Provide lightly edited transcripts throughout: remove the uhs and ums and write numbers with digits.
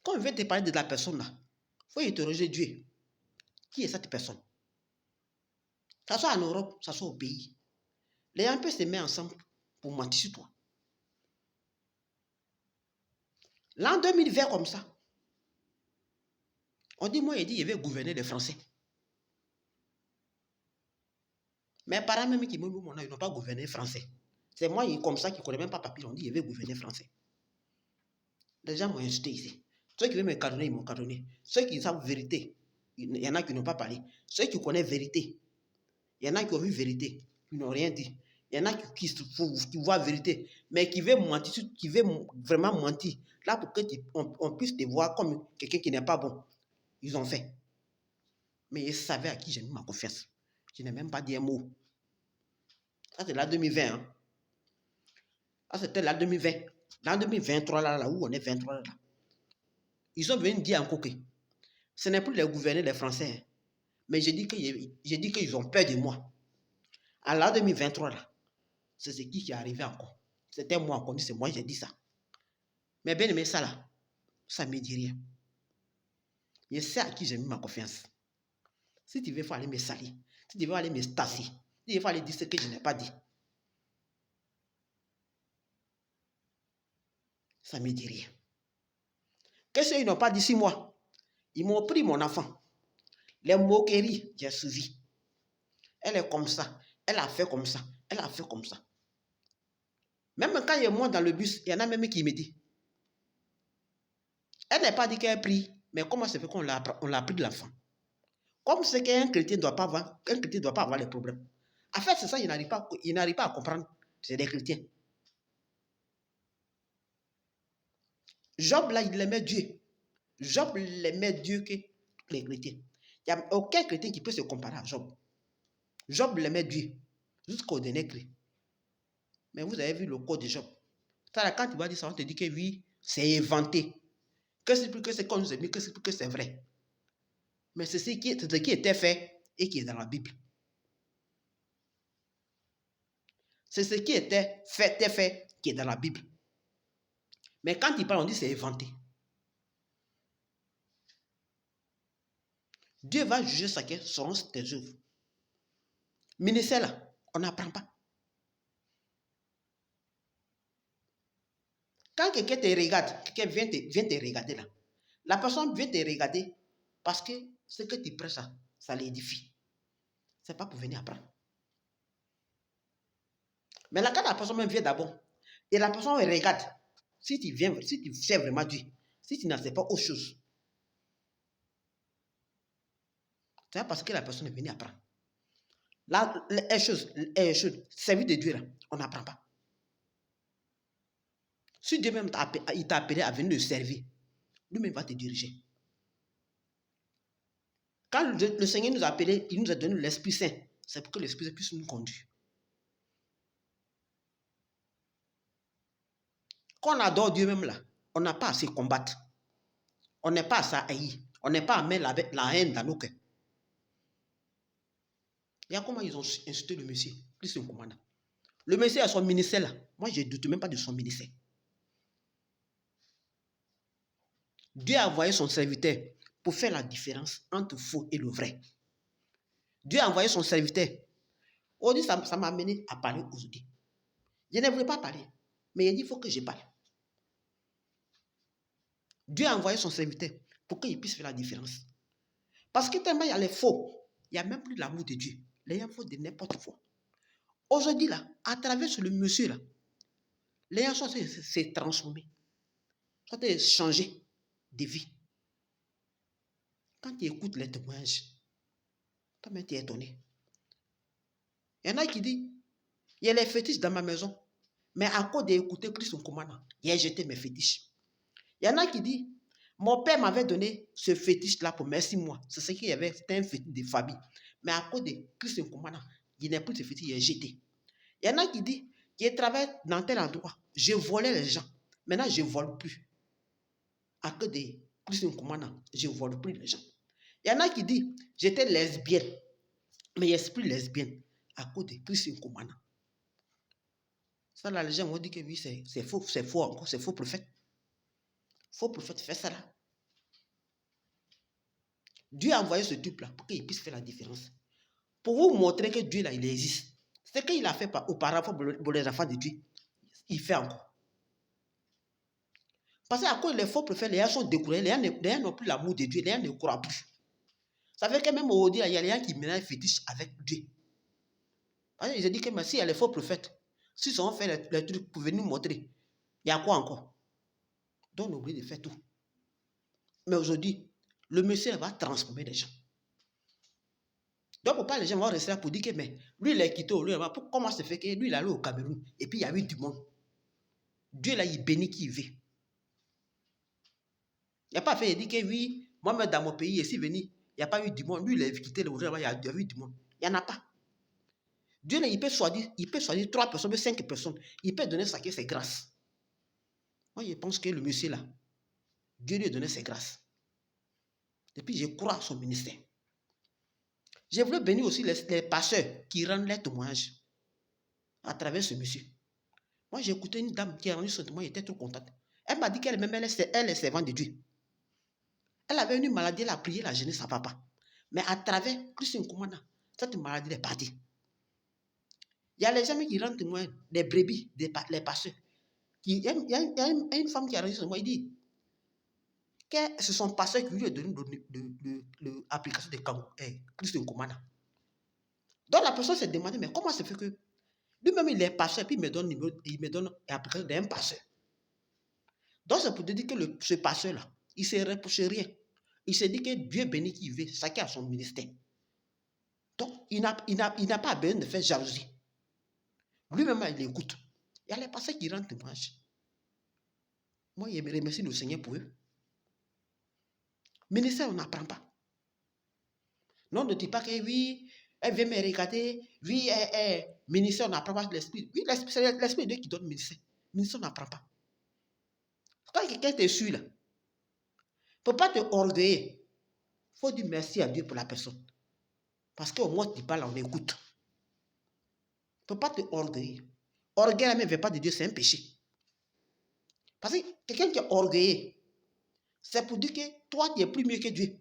Quand on vient te parler de la personne là, il faut interroger Dieu. Qui est cette personne? Ça soit en Europe, ça soit au pays. Les gens peuvent se mettre ensemble pour mentir sur toi. L'an 2020 comme ça, on dit, moi, il dit, il va gouverner les Français. Mes parents même qui m'ont dit, ils n'ont pas gouverné français. C'est moi, comme ça, qui ne connais même pas papier, on dit, il va gouverner français. Les gens m'ont insulté ici. Ceux qui veulent me cadonner, ils m'ont cadonné. Ceux qui savent vérité, il y en a qui n'ont pas parlé. Ceux qui connaissent vérité, il y en a qui ont vu vérité, qui n'ont rien dit. Il y en a qui voient vérité, mais qui veulent mentir, qui veulent vraiment mentir. Là, pour qu'on puisse te voir comme quelqu'un qui n'est pas bon. Ils ont fait. Mais ils savaient à qui j'ai mis ma confiance. Je n'ai même pas dit un mot. Ça, c'est l'an 2020. Hein. Ça, c'était l'an 2020. L'an 2023, là, où on est 23, là. Ils sont venus dire encore que ce n'est plus les gouverneurs des Français. Hein. Mais j'ai dit qu'ils ont peur de moi. À l'an 2023, là, c'est ce qui est arrivé encore. C'était moi encore, c'est moi, j'ai dit ça. Mais bien aimé, ça là, ça ne me dit rien. Je sais à qui j'ai mis ma confiance. Si tu veux, il faut aller me salir. Si tu veux aller me tasser. Si tu veux aller dire ce que je n'ai pas dit. Ça ne me dit rien. Qu'est-ce qu'ils n'ont pas dit 6 mois? Ils m'ont pris mon enfant. Les moqueries, j'ai suivi. Elle est comme ça. Elle a fait comme ça. Elle a fait comme ça. Même quand il monte dans le bus, il y en a même qui me dit. Elle n'a pas dit qu'elle a pris, mais comment ça fait qu'on l'a pris de l'enfant? Comme c'est qu'un chrétien ne doit pas avoir les problèmes. En fait, c'est ça, il n'arrive pas à comprendre. C'est des chrétiens. Job, là, il aimait Dieu. Job aimait Dieu que les chrétiens. Il n'y a aucun chrétien qui peut se comparer à Job. Job l'aimait Dieu, jusqu'au dernier cri. Mais vous avez vu le code de Job. Quand tu vas dire ça, on te dit que oui, c'est inventé. Que c'est plus que c'est qu'on nous a dit, que c'est plus que c'est vrai. Mais c'est ce qui était fait et qui est dans la Bible. C'est ce qui était fait qui est dans la Bible. Mais quand il parle, on dit c'est inventé. Dieu va juger chacun selon tes œuvres. Ministère là, on n'apprend pas. Quand quelqu'un te regarde, quelqu'un vient te regarder là, la personne vient te regarder parce que ce que tu prêches, ça l'édifie. Ce n'est pas pour venir apprendre. Mais là, quand la personne même vient d'abord, et la personne regarde, si tu sais vraiment Dieu, si tu n'en sais pas autre chose, c'est parce que la personne est venue apprendre. Là, les choses, servir de Dieu, là, on n'apprend pas. Si Dieu même t'a appelé à venir le servir, lui-même va te diriger. Quand le Seigneur nous a appelés, il nous a donné l'Esprit Saint. C'est pour que l'Esprit Saint puisse nous conduire. Quand on adore Dieu même là, on n'a pas à se combattre. On n'est pas à ça haïr. On n'est pas à mettre la haine dans nos cœurs. Il y a comment ils ont insulté le Messie, Christ le commandant. Le Messie a son ministère là. Moi, je ne doute même pas de son ministère. Dieu a envoyé son serviteur pour faire la différence entre le faux et le vrai. Dieu a envoyé son serviteur. Aujourd'hui, ça m'a amené à parler aujourd'hui. Je ne voulais pas parler, mais il a dit il faut que je parle. Dieu a envoyé son serviteur pour qu'il puisse faire la différence. Parce que tellement il y a les faux, il n'y a même plus l'amour de Dieu. Les gens font de n'importe quoi. Aujourd'hui, là, à travers le monsieur, là, les gens sont s'est transformés. Sont changés de vie. Quand tu écoutes les témoignages, toi-même tu es étonné. Il y en a qui disent, il y a les fétiches dans ma maison, mais à cause d'écouter Christ son commandant, il a jeté mes fétiches. Il y en a qui disent, mon père m'avait donné ce fétiche-là pour merci moi. C'est ce qu'il y avait, c'était un fétiche de famille. Mais à cause de Christ son commandant, il n'est plus ce fétiche, il est jeté. Il y en a qui disent, je travaille dans tel endroit, je volais les gens. Maintenant, je ne vole plus. À cause de Christ son commandant, je ne vole plus les gens. Il y en a qui disent, j'étais lesbienne, mais je ne suis plus lesbienne à cause de Christ son commandant. Ça, là, les gens vont dire que oui, c'est faux, c'est faux encore, c'est faux prophète. Faux prophète fait ça là. Dieu a envoyé ce type-là pour qu'il puisse faire la différence. Pour vous montrer que Dieu, là, il existe. Ce qu'il a fait auparavant pour les enfants de Dieu, il fait encore. Parce qu'à cause des faux prophètes, les gens sont découragés, les gens n'ont plus l'amour de Dieu, les gens ne croient plus. Ça fait que même aujourd'hui, il y a les gens qui mènent fétiche avec Dieu. Parce que je dis que si il y a les faux prophètes, s'ils ont fait les trucs pour venir nous montrer, il y a quoi encore? Donc on oublie de faire tout. Mais aujourd'hui, le monsieur va transformer les gens. Donc pourquoi les gens vont rester là pour dire que mais lui il est quitté au lieu, comment ça fait que lui il est allé au Cameroun et puis il y a eu du monde. Dieu là il bénit qui il veut. Il n'y a pas fait, il dit que oui, moi-même dans mon pays, ici venu, il n'y a pas eu du monde. Lui il est quitté le lieu, il y a eu du monde. Il n'y en a pas. Dieu là il peut choisir 3 personnes, 5 personnes. Il peut donner ça que c'est grâce. Moi je pense que le monsieur là, Dieu lui a donné ses grâces. Et puis je crois à son ministère. Je voulais bénir aussi les pasteurs qui rendent les témoignages à travers ce monsieur. Moi, j'ai écouté une dame qui a rendu son témoignage, elle était trop contente. Elle m'a dit qu'elle-même, elle est servante de Dieu. Elle avait une maladie, elle a prié la jeunesse à papa. Mais à travers Christ Nkoumana, cette maladie est partie. Il y a les gens qui rendent témoignage, des brebis, les pasteurs. Il y a une femme qui a rendu son témoignage, il dit que ce sont pasteurs qui lui ont donné l'application de Christ Nkoumana. Donc la personne s'est demandé, mais comment ça fait que lui-même il est pasteur, puis il me donne l'application d'un pasteur. Donc c'est pour te dire que ce pasteur-là, il ne se reproche rien. Il se dit que Dieu bénit qui veut, chacun a son ministère. Donc il n'a pas besoin de faire jalousie. Lui-même, il écoute. Il y a les pasteurs qui rendent témoignage. Moi, je remercie le Seigneur pour eux. Ministère, on n'apprend pas. Non, ne dis pas que oui, elle vient me regarder, oui, ministère, on n'apprend pas l'esprit. Oui, c'est l'esprit de Dieu qui donne ministère. Ministère, on n'apprend pas. Quand quelqu'un te suit là, il ne faut pas te orgueiller. Il faut dire merci à Dieu pour la personne. Parce qu'au moins, tu parles, on écoute. Il ne faut pas te orgueiller. Orgueil, la même ne veut pas de Dieu, c'est un péché. Parce que quelqu'un qui est orgueillé, c'est pour dire que toi, tu es plus mieux que Dieu.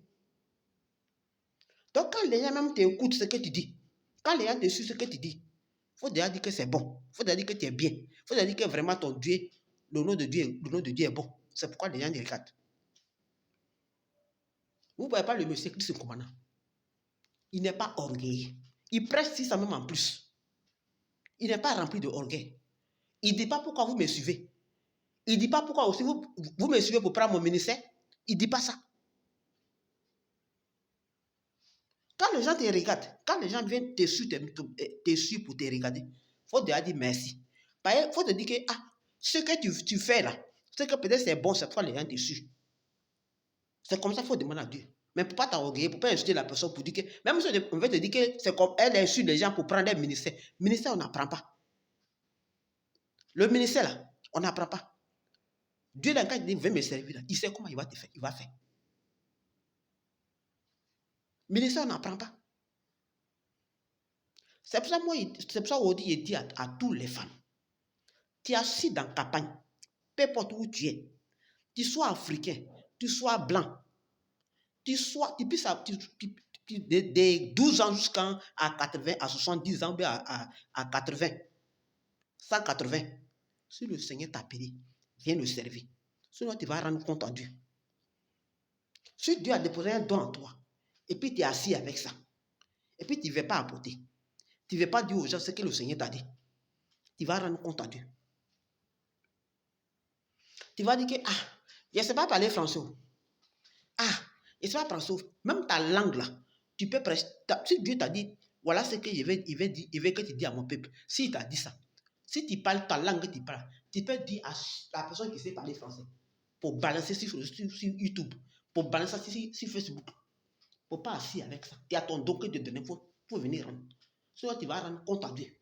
Donc, quand les gens même t'écoutent ce que tu dis, quand les gens te suivent ce que tu dis, il faut déjà dire que c'est bon. Il faut déjà dire que tu es bien. Il faut déjà dire que vraiment ton Dieu, le nom de Dieu est bon. C'est pourquoi les gens te regardent. Vous ne voyez pas le monsieur Christ Nkoumana. Il n'est pas orgueillé. Il prêche si ça même en plus. Il n'est pas rempli de orgueil. Il ne dit pas pourquoi vous me suivez. Il ne dit pas pourquoi aussi vous me suivez pour prendre mon ministère. Il ne dit pas ça. Quand les gens te regardent, quand les gens viennent te suivre pour te regarder, il faut déjà dire merci. Il faut te dire que ce que tu fais là, ce que peut-être c'est bon, c'est pourquoi les gens te suivent. C'est comme ça qu'il faut demander à Dieu. Mais pour ne pas t'orgueiller, pour ne pas insulter la personne, pour dire que, même si on veut te dire que c'est comme elle insulte les gens pour prendre des ministères. Ministère, on n'apprend pas. Le ministère là, on n'apprend pas. Dieu, là, quand il dit, viens me servir, là, il sait comment il va te faire. Il va faire. Ministère, on n'apprend pas. C'est pour ça qu'aujourd'hui, il dit à toutes les femmes, tu es assis dans ta campagne, peu importe où tu es, tu sois africain, tu sois blanc, de 12 ans jusqu'à 80, à 70 ans, à 80, 180. Si le Seigneur t'a appelé, viens le servir. Sinon, tu vas rendre compte à Dieu. Si Dieu a déposé un don en toi, et puis tu es assis avec ça, et puis tu ne veux pas apporter, tu ne veux pas dire aux gens ce que le Seigneur t'a dit, tu vas rendre compte à Dieu. Tu vas dire que, je ne sais pas parler français. Je ne sais pas parler français. Même ta langue là, tu peux prêcher. Si Dieu t'a dit, voilà ce que il veut que tu dis à mon peuple. S'il t'a dit ça, si tu parles ta langue, tu peux dire à la personne qui sait parler français, pour balancer sur YouTube, pour balancer sur Facebook. Pour pas assis avec ça. Tu as ton don que de donner, pour venir rendre. Sinon, tu vas rendre compte à Dieu.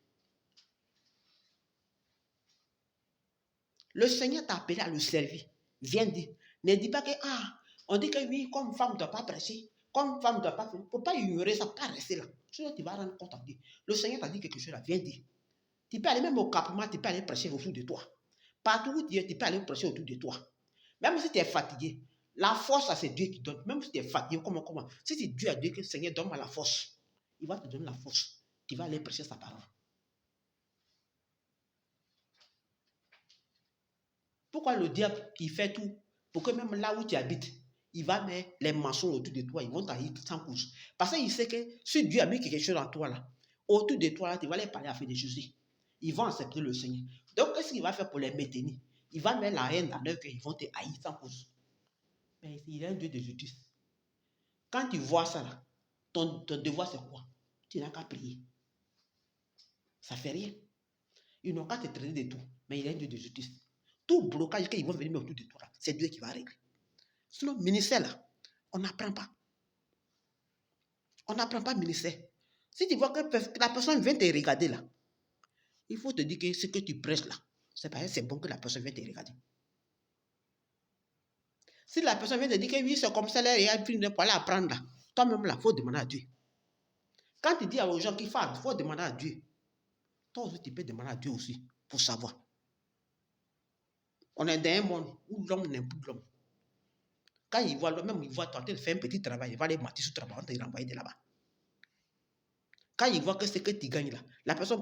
Le Seigneur t'a appelé à le servir. Viens dire. Ne dis pas que, on dit que oui, comme femme ne doit pas prêcher, comme femme ne doit pas faire. Il ne faut pas ignorer ça, pas rester là. Sinon, tu vas rendre compte à Dieu. Le Seigneur t'a dit quelque chose là, viens dire. Tu peux aller même au campement, tu peux aller prêcher autour de toi. Partout où tu es, tu peux aller prêcher autour de toi. Même si tu es fatigué, La force, c'est Dieu qui donne. Même si tu es fatigué, comment. Si c'est Dieu a dit que Seigneur, donne-moi la force, il va te donner la force. Tu vas aller prêcher sa parole. Pourquoi le diable qui fait tout pour que même là où tu habites, il va mettre les maçons autour de toi, ils vont t'haïr sans cause. Parce qu'il sait que si Dieu a mis quelque chose en toi là, autour de toi là, tu vas les parler à faire des choses. Ils vont accepter le Seigneur. Donc, qu'est-ce qu'il va faire pour les maintenir? Il va mettre la haine dans leur cœur, ils vont te haïr sans cause. Mais il est un Dieu de justice. Quand tu vois ça là, ton devoir c'est quoi? Tu n'as qu'à prier. Ça ne fait rien. Ils n'ont qu'à te traiter de tout. Mais il est un Dieu de justice. Tout blocage qu'ils vont venir mettre autour de toi, c'est Dieu qui va régler. Sinon, ministère là, on n'apprend pas. On n'apprend pas ministère. Si tu vois que la personne vient te regarder là, il faut te dire que ce que tu prêches là, c'est bon que la personne vienne te regarder. Si la personne vient te dire que oui, c'est comme ça, là, il y a une pour aller apprendre là, toi-même là, il faut demander à Dieu. Quand tu dis aux gens qu'il faut demander à Dieu, toi aussi, tu peux demander à Dieu aussi pour savoir. On est dans un monde où l'homme n'est plus l'homme. Quand il voit l'homme, même il voit toi, tu fais un petit travail, il va aller mater sur le travail, on te renvoyer de là-bas. Quand il voit que c'est que tu gagnes là, la personne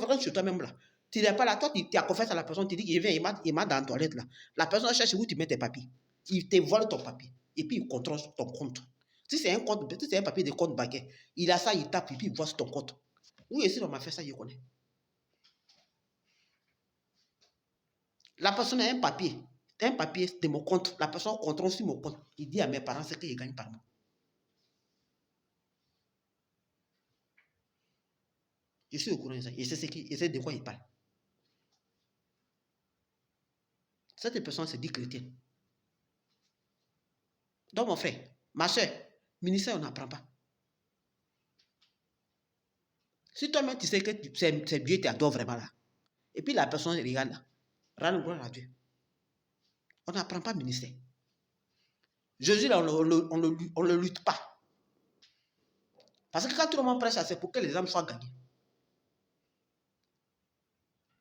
rentre sur toi-même là. Tu n'es pas là, toi, tu as confiance à la personne, tu dis qu'il vient, il m'a dans la toilette là. La personne cherche où tu mets tes papiers. Il te vole ton papier. Et puis il contrôle ton compte. Si c'est un papier de compte bancaire, il a ça, il tape, et puis il voit sur ton compte. Oui, si on m'a fait ça, il connaît. La personne a un papier de mon compte. La personne contrôle sur mon compte. Il dit à mes parents ce qu'il gagne par mois. Je suis au courant de ça. Je sais de quoi il parle. Cette personne se dit chrétienne. Donc, mon frère, ma soeur, ministère, on n'apprend pas. Si toi-même, tu sais que c'est Dieu qui t'adore vraiment là, et puis la personne regarde là, rends gloire à Dieu. On n'apprend pas ministère. Jésus, là, on ne lutte pas. Parce que quand tout le monde prêche, c'est pour que les âmes soient gagnées.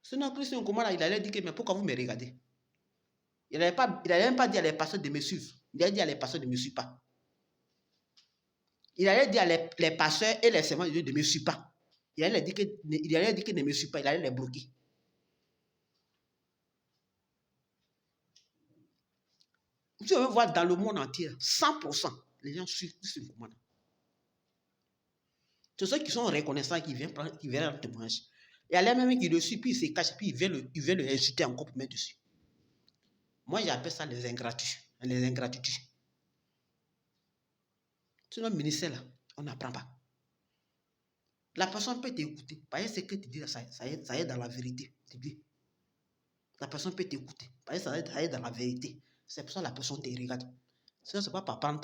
Sinon, Christian, comment là, il allait dire que, mais pourquoi vous me regardez? Il n'allait même pas dire à les pasteurs de me suivre. Il allait dire à les pasteurs de ne me suivre pas. Il allait dire à les pasteurs et les servants de Dieu de ne me suivre pas. Il allait dire que ne me suivent pas. Il allait les bloquer. Vous pouvez voir dans le monde entier, 100%, les gens suivent ce commandement. C'est ceux qui sont reconnaissants qui viennent le témoignage. Il y a les mêmes qui le suivent, puis ils se cachent, puis ils veulent le insulter encore pour mettre dessus. Moi, j'appelle ça les ingratitudes. Sinon, le ministère, là, on n'apprend pas. La personne peut t'écouter. Parce que ce que tu dis, ça est dans la vérité. Tu dis. La personne peut t'écouter. Parce que ça est dans la vérité. C'est pour ça que la personne te regarde. Sinon, ce n'est pas pour apprendre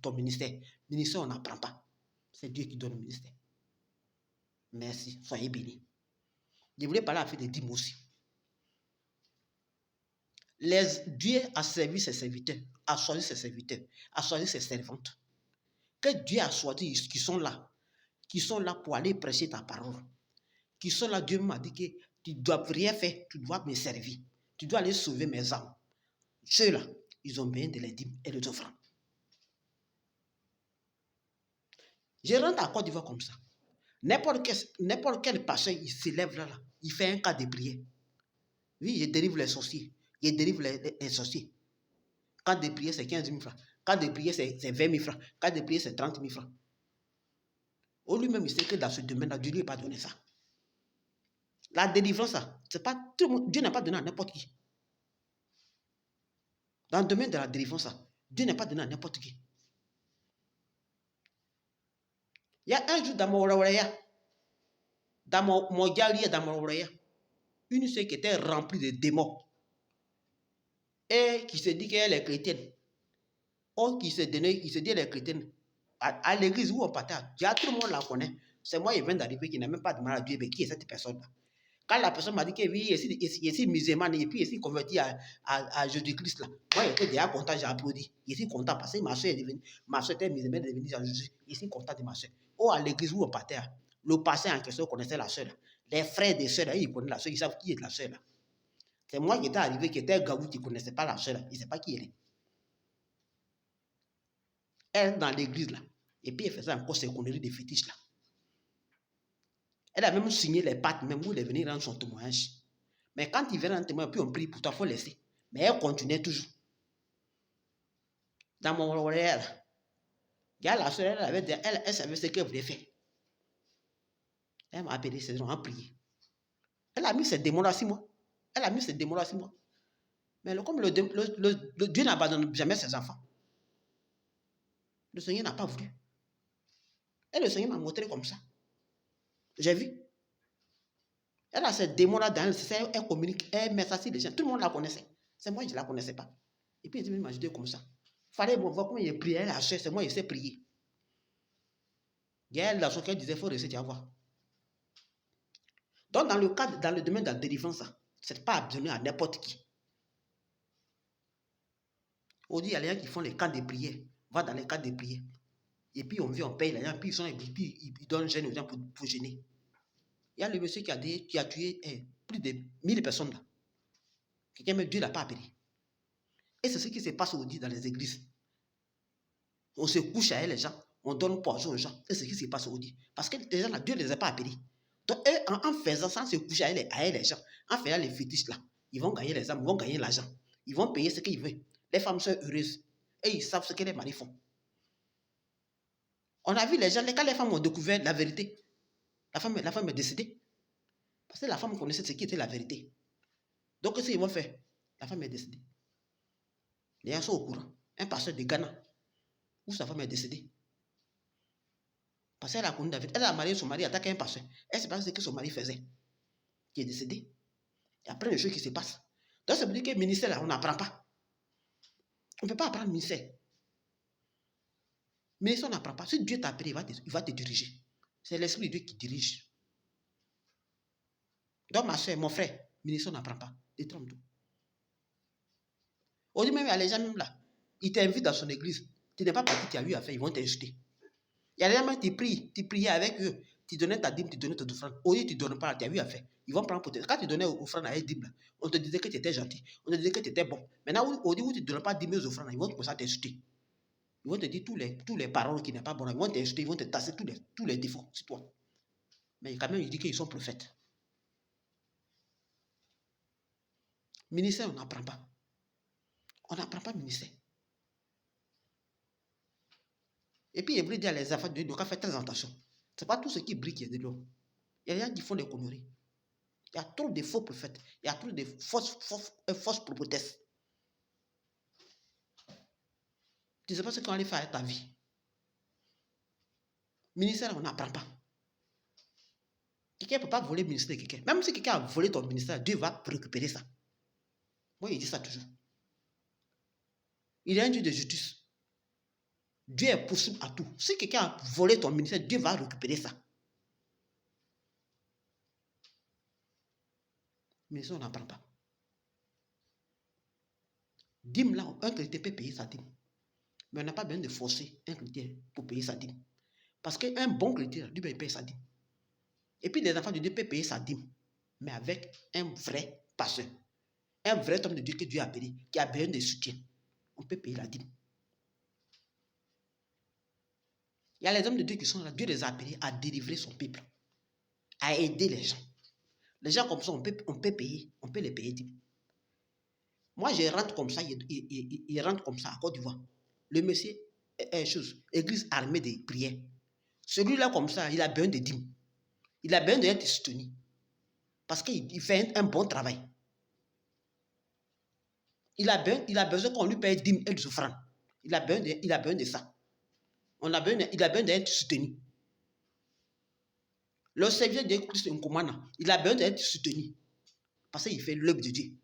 ton ministère. Ministère, on n'apprend pas. C'est Dieu qui donne le ministère. Merci. Soyez bénis. Je voulais parler à fait des dîmes aussi. Dieu a servi ses serviteurs, a choisi ses serviteurs, a choisi ses servantes. Que Dieu a choisi qui sont là pour aller prêcher ta parole. Qui sont là, Dieu m'a dit que tu ne dois rien faire, tu dois me servir. Tu dois aller sauver mes âmes. Ceux-là, ils ont besoin de les dîmes et les offrandes. Je rentre à Côte d'Ivoire comme ça. N'importe quel pasteur, il s'élève là, il fait un cas de prière. Oui, je dérive les sorciers. Je dérive les sorciers. Cas de prière, c'est 15 000 francs. Cas de prière, c'est 20 000 francs. Cas de prière, c'est 30 000 francs. Au lui-même, il sait que dans ce domaine-là, Dieu ne lui a pas donné ça. La délivrance, c'est pas tout le monde. Dieu n'a pas donné à n'importe qui. Dans le domaine de la délivrance, Dieu n'a pas donné à n'importe qui. Il y a un jour dans mon oreille, dans mon galerie, dans mon oreille, une sœur qui était remplie de démons et qui se dit qu'elle est chrétienne. Or, qui se dit qu'elle est chrétienne. À l'église où on partait, tout le monde la connaît. C'est moi, il vient d'arriver, qui n'a même pas demandé à Dieu, mais qui est cette personne-là? Quand la personne m'a dit que oui, il est musulman et puis il est converti à Jésus-Christ, là. Moi, j'étais déjà content, j'ai applaudi. Je suis content parce que ma soeur était musulmane, elle est devenue à Jésus. Je suis content de ma soeur. Oh, à l'église où on partait, le pasteur en question connaissait la soeur. Les frères des soeurs, ils connaissent la soeur, ils savent qui est la soeur. C'est moi qui étais arrivé, qui était un gabou qui ne connaissait pas la soeur. Il ne sait pas qui elle est. Elle est dans l'église là. Et puis elle faisait encore ses conneries de fétiches là. Elle a même signé les pattes, même où elle est venue rendre son témoignage. Mais quand il vient rendre témoignage, puis on prie pour toi, il faut laisser. Mais elle continuait toujours. Dans mon oreille, il y a la soeur, elle savait ce qu'elle voulait faire. Elle m'a appelé, c'est gens à prier. Elle a mis ses démons là 6 mois. Elle a mis ses démons là 6 mois. Mais comme le Dieu n'abandonne jamais ses enfants, le Seigneur n'a pas voulu. Et le Seigneur m'a montré comme ça. J'ai vu. Elle a ces démons-là dans elle, elle communique, elle met ça sur les gens. Tout le monde la connaissait. C'est moi, je ne la connaissais pas. Et puis, elle m'a dit comme ça. Il fallait voir comment il priait. Elle a cherché, c'est moi, je sais prier. Il y a la chose qu'elle disait, il faut rester, tu vas voir. Donc, dans le domaine de la délivrance, ce n'est pas donné à n'importe qui. On dit, il y a les gens qui font les camps de prière. Va dans les camps de prière. Et puis, on vient, on paye les gens, puis ils donnent gêne aux gens pour gêner. Il y a le monsieur qui a tué plus de 1000 personnes là. Quelqu'un, mais Dieu ne l'a pas appelé. Et c'est ce qui se passe aujourd'hui dans les églises. On se couche à les gens, on donne poison aux gens. Et c'est ce qui se passe aujourd'hui. Parce que les gens là, Dieu ne les a pas appelés. Donc, eux, en faisant ça, en se coucher à les gens, en faisant les fétiches là, ils vont gagner les âmes, ils vont gagner l'argent. Ils vont payer ce qu'ils veulent. Les femmes sont heureuses. Et ils savent ce que les maris font. On a vu les gens, quand les femmes ont découvert la vérité, la femme est décédée. Parce que la femme connaissait ce qui était la vérité. Donc, qu'est-ce qu'ils vont faire? La femme est décédée. Les gens sont au courant. Un pasteur de Ghana, où sa femme est décédée. Parce qu'elle a connu la vérité. Elle a marié son mari, attaqué un pasteur. Elle ne sait pas ce que son mari faisait. Qui est décédé. Il y a plein de choses qui se passent. Donc, ça veut dire que le ministère, là, on n'apprend pas. On ne peut pas apprendre le ministère. Mais si on n'apprend pas, si Dieu t'a appelé, il va te diriger. C'est l'Esprit de Dieu qui dirige. Donc, ma soeur, mon frère, ministère, on n'apprend pas. Détrompe-toi. On dit même, il y a les gens même là, ils t'invitent dans son église. Tu n'es pas parti, tu as eu à faire, ils vont t'insulter. Il y a des gens qui tu priais avec eux, tu donnais ta dîme, tu donnais ta offrande. Au lieu tu ne donnes pas, tu as eu à faire. Ils vont prendre pour toi. Quand tu donnais offrande à une dîme, on te disait que tu étais gentil, on te disait que tu étais bon. Maintenant, au lieu où tu ne donnes pas dîme aux offrandes, ils vont commencer à t'insulter. Ils vont te dire tous les paroles qui n'est pas bonnes. Ils vont t'insulter, ils vont te tasser tous les défauts sur toi. Mais quand même, ils disent qu'ils sont prophètes. Ministère, on n'apprend pas. On n'apprend pas ministère. Et puis, il veut dire à les enfants de Dieu, donc faire très attention. Ce n'est pas tout ce qui brille qui est de l'eau. Il y a des gens qui font des conneries. Il y a trop de faux prophètes. Il y a trop de fausses prophétesses. Tu ne sais pas ce qu'on allait faire avec ta vie. Ministère, on n'apprend pas. Quelqu'un ne peut pas voler le ministère de quelqu'un. Même si quelqu'un a volé ton ministère, Dieu va récupérer ça. Moi, il dit ça toujours. Il est un Dieu de justice. Dieu est possible à tout. Si quelqu'un a volé ton ministère, Dieu va récupérer ça. Mais ça, on n'apprend pas. Dîme là, un chrétien peut payer sa dîme. Mais on n'a pas besoin de forcer un chrétien pour payer sa dîme. Parce qu'un bon chrétien, Dieu paye sa dîme. Et puis les enfants de Dieu peuvent payer sa dîme. Mais avec un vrai pasteur. Un vrai homme de Dieu que Dieu a appelé, qui a besoin de soutien. On peut payer la dîme. Il y a les hommes de Dieu qui sont là. Dieu les a appelés à délivrer son peuple. À aider les gens. Les gens comme ça, on peut payer. On peut les payer dîme. Moi, je rentre comme ça. Il rentre comme ça à Côte d'Ivoire. Le monsieur église armée de prières. Celui-là comme ça, il a besoin de dîme. Il a besoin d'être soutenu. Parce qu'il fait un bon travail. Il a besoin qu'on lui paye dîme et des offrandes. Il a besoin de ça. Il a besoin d'être soutenu. Le serviteur de Christ Nkoumana, il a besoin d'être soutenu. Parce qu'il fait l'œuvre de Dieu.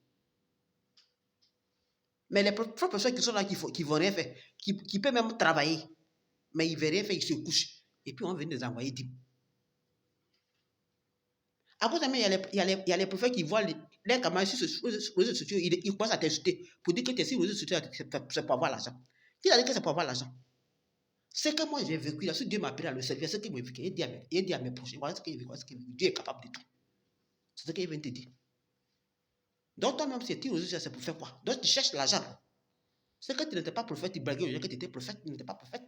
Mais les propres personnes qui sont là, qui ne vont rien faire, qui peuvent même travailler, mais ils ne veulent rien faire, ils se couchent. Et puis on vient les envoyer dîme. À cause de ça, il y a les prophètes qui voient les camarades sur les réseaux sociaux, ils commencent à t'insulter pour dire que tu es sur les réseaux sociaux, c'est pour avoir l'argent. Qui a dit que c'est pour avoir l'argent? C'est que moi j'ai vécu là, si Dieu m'a appelé à le servir, c'est ce qu'il m'a vécu. Il dit à mes prochains, voilà ce qu'il veut, Dieu est capable de tout. C'est ce qu'il vient te dire. Donc toi-même, si tu es c'est pour faire quoi? Donc tu cherches l'argent. C'est que tu n'étais pas prophète, tu blaguais aux gens que tu étais prophète, tu n'étais pas prophète.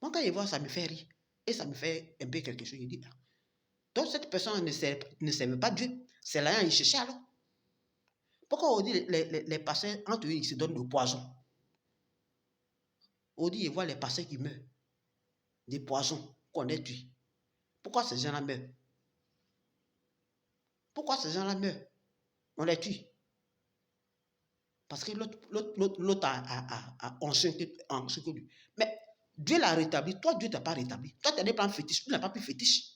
Moi, quand je vois ça me fait rire. Et ça me fait un peu quelque chose. Je dis, donc cette personne ne servait pas Dieu. C'est là il cherchait alors. Pourquoi on dit les pasteurs, entre eux, ils se donnent le poison? On dit, ils voient les pasteurs qui meurent. Des poisons qu'on est tués. Pourquoi ces gens-là meurent? Pourquoi ces gens-là meurent? On les tue. Parce que l'autre a enseigné que lui. Mais Dieu l'a rétabli. Toi, Dieu ne t'a pas rétabli. Toi, tu as des plans fétiches. Tu n'as pas plus fétiche.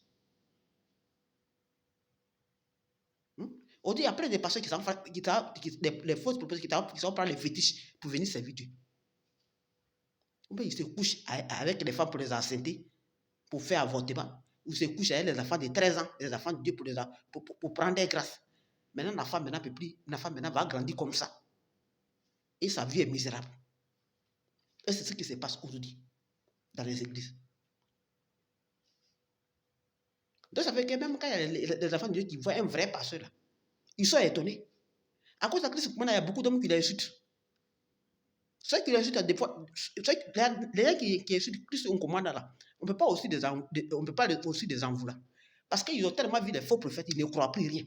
On dit après des personnes les fausses propositions qui sont prendre les fétiches pour venir servir Dieu. Ou bien ils se couchent avec les femmes pour les enceinter, pour faire avortement. Ou se couchent avec les enfants de 13 ans, les enfants de Dieu pour prendre des grâces. Maintenant, la femme peut plus, la femme va grandir comme ça. Et sa vie est misérable. Et c'est ce qui se passe aujourd'hui dans les églises. Donc ça fait que même quand il y a les enfants de Dieu qui voient un vrai pasteur là, ils sont étonnés. À cause de Christ, il y a beaucoup d'hommes qui l'insultent. Ceux qui l'insultent, des fois, les gens qui insultent Christ, on commande là. On ne peut pas aussi des envoûts là. Parce qu'ils ont tellement vu les faux prophètes, ils ne croient plus rien.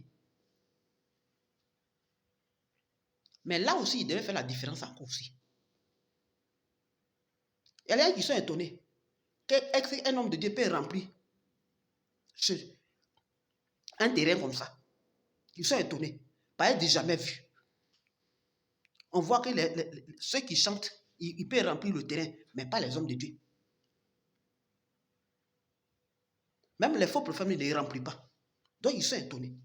Mais là aussi, ils devaient faire la différence encore aussi. Il y a des gens qui sont étonnés qu'un homme de Dieu peut remplir un terrain comme ça. Ils sont étonnés. Pas être jamais vu. On voit que ceux qui chantent, ils peuvent remplir le terrain, mais pas les hommes de Dieu. Même les faux prophètes ne les remplissent pas. Donc ils sont étonnés.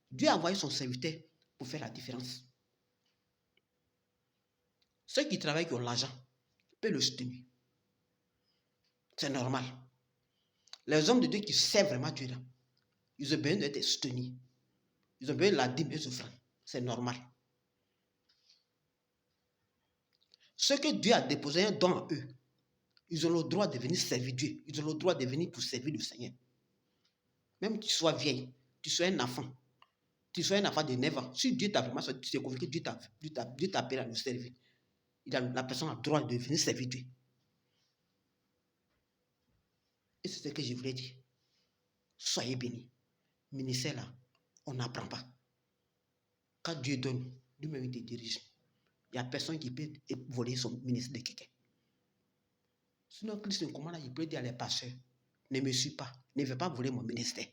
Dieu a envoyé son serviteur pour faire la différence. Ceux qui travaillent qui ont l'argent peuvent le soutenir. C'est normal. Les hommes de Dieu qui servent vraiment Dieu là, ils ont besoin d'être soutenus. Ils ont besoin de la dîme et de l'offrande. C'est normal. Ceux que Dieu a déposé un don en eux, ils ont le droit de venir servir Dieu. Ils ont le droit de venir pour servir le Seigneur. Même que tu sois vieille, tu sois un enfant, tu sois un enfant de 9 ans. Si Dieu t'a vraiment sorti, tu t'es convaincu que Dieu t'a appelé à le servir. La personne a le droit de venir servir Dieu. Et c'est ce que je voulais dire. Soyez bénis. Ministère là, on n'apprend pas. Quand Dieu donne, lui-même il te dirige. Il n'y a personne qui peut voler son ministère de quelqu'un. Sinon, Christ, comment là, il peut dire à les pasteurs, ne me suis pas, ne veux pas voler mon ministère.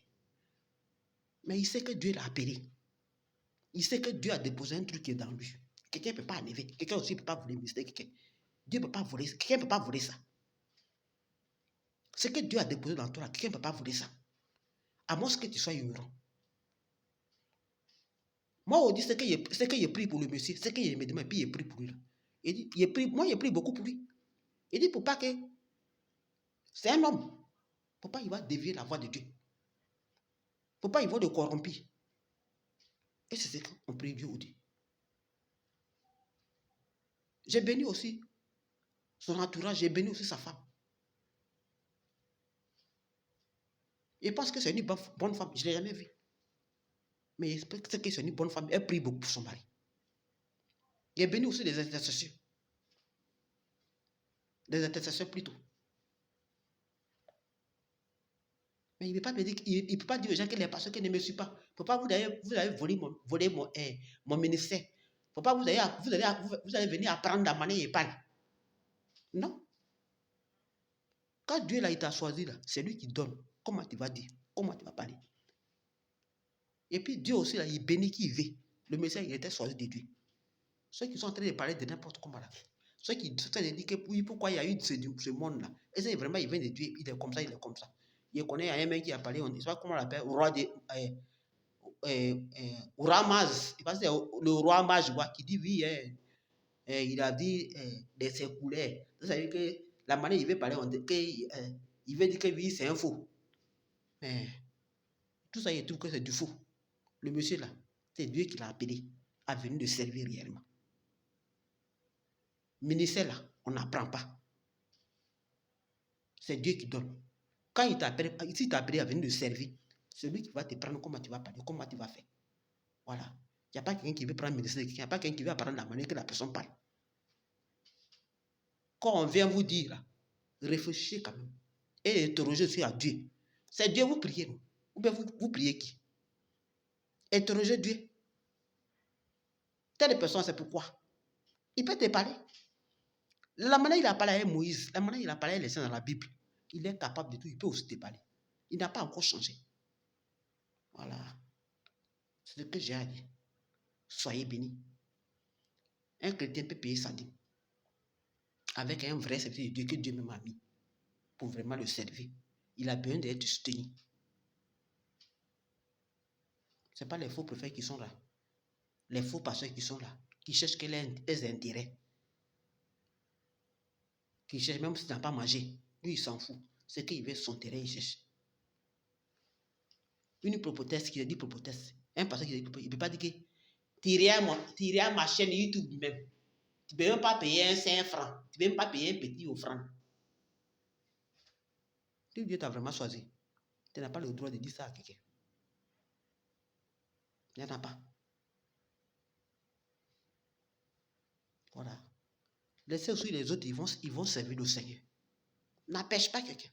Mais il sait que Dieu l'a appelé. Il sait que Dieu a déposé un truc qui est dans lui. Quelqu'un ne peut pas enlever. Quelqu'un aussi ne peut pas voler le ministère de quelqu'un. Dieu ne peut pas voler ça. Quelqu'un ne peut pas voler ça. Ce que Dieu a déposé dans toi, quelqu'un ne peut pas voler ça. À moins que tu sois ignorant. Moi, on dit ce que j'ai pris pour le monsieur, ce que je me demande, puis j'ai pris pour lui. Il dit, moi, j'ai pris beaucoup pour lui. Il dit, pour pas que. C'est un homme. Pour pas il va dévier la voie de Dieu. Pour pas il va le corrompre. Et c'est ce qu'on prie Dieu aujourd'hui. J'ai béni aussi son entourage, j'ai béni aussi sa femme. Je pense que c'est une bonne femme, je ne l'ai jamais vue. Mais je pense que c'est une bonne femme, elle prie beaucoup pour son mari. J'ai béni aussi des intercessions. Des intercessions plutôt. Mais il ne peut pas me dire, il peut pas dire aux gens que les pasteurs qui ne me suivent pas. Il ne faut pas vous allez voler mon ministère. Il ne faut pas vous allez venir apprendre la manière et parler. Non. Quand Dieu là, il t'a choisi là, c'est lui qui donne. Comment tu vas dire? Comment tu vas parler? Et puis Dieu aussi là, il bénit qui il veut. Le message, il était choisi de Dieu. Ceux qui sont en train de parler de n'importe comment là. Ceux qui sont en train de dire que oui, pourquoi il y a eu ce monde là. Et c'est vraiment, il vient de Dieu, il est comme ça, il est comme ça. Il connaît un mec qui a parlé, on ne sait pas comment on l'appelle, roi de. Roi mage, je pense que c'est le roi mage qui dit oui, il a dit de ses couleurs. Ça veut dire que la manière il veut parler, on dit il veut dire que oui, c'est un faux. Mais tout ça, il trouve que c'est du faux. Le monsieur là, c'est Dieu qui l'a appelé à venir de servir réellement. Ministère là, on n'apprend pas. C'est Dieu qui donne. Quand il t'appelle, si il t'a appelé à venir de servir, c'est lui qui va te prendre comment tu vas parler, comment tu vas faire. Voilà. Il n'y a pas quelqu'un qui veut prendre le ministère de quelqu'un, il n'y a pas quelqu'un qui veut apprendre la manière que la personne parle. Quand on vient vous dire, là, réfléchissez quand même. Et interrogez aussi à Dieu. C'est Dieu vous priez, non? Ou bien vous priez qui? Interrogez Dieu. Telle personne, c'est pourquoi. Il peut te parler. La manière il a parlé avec Moïse, la manière il a parlé avec les saints dans la Bible, il est capable de tout, il peut aussi te parler. Il n'a pas encore changé. Voilà. C'est ce que j'ai à dire. Soyez bénis. Un chrétien peut payer sa dîme avec un vrai serviteur de Dieu que Dieu m'a mis pour vraiment le servir. Il a besoin d'être soutenu. Ce n'est pas les faux prophètes qui sont là. Les faux pasteurs qui sont là, qui cherchent quels intérêts. Qui cherchent, même s'il n'a pas mangé, lui il s'en fout. C'est qu'il veut son intérêt, il cherche. Une prophétesse qui a dit prophétesse, un pasteur qui a dit prophétesse, il ne peut pas dire que tu iras à ma chaîne YouTube même. Tu ne peux même pas payer un 5 francs. Tu ne peux même pas payer un petit offrande. Si Dieu t'a vraiment choisi, tu n'as pas le droit de dire ça à quelqu'un. Il n'y en a pas. Voilà. Laissez aussi les autres, ils vont servir le Seigneur. N'empêche pas quelqu'un.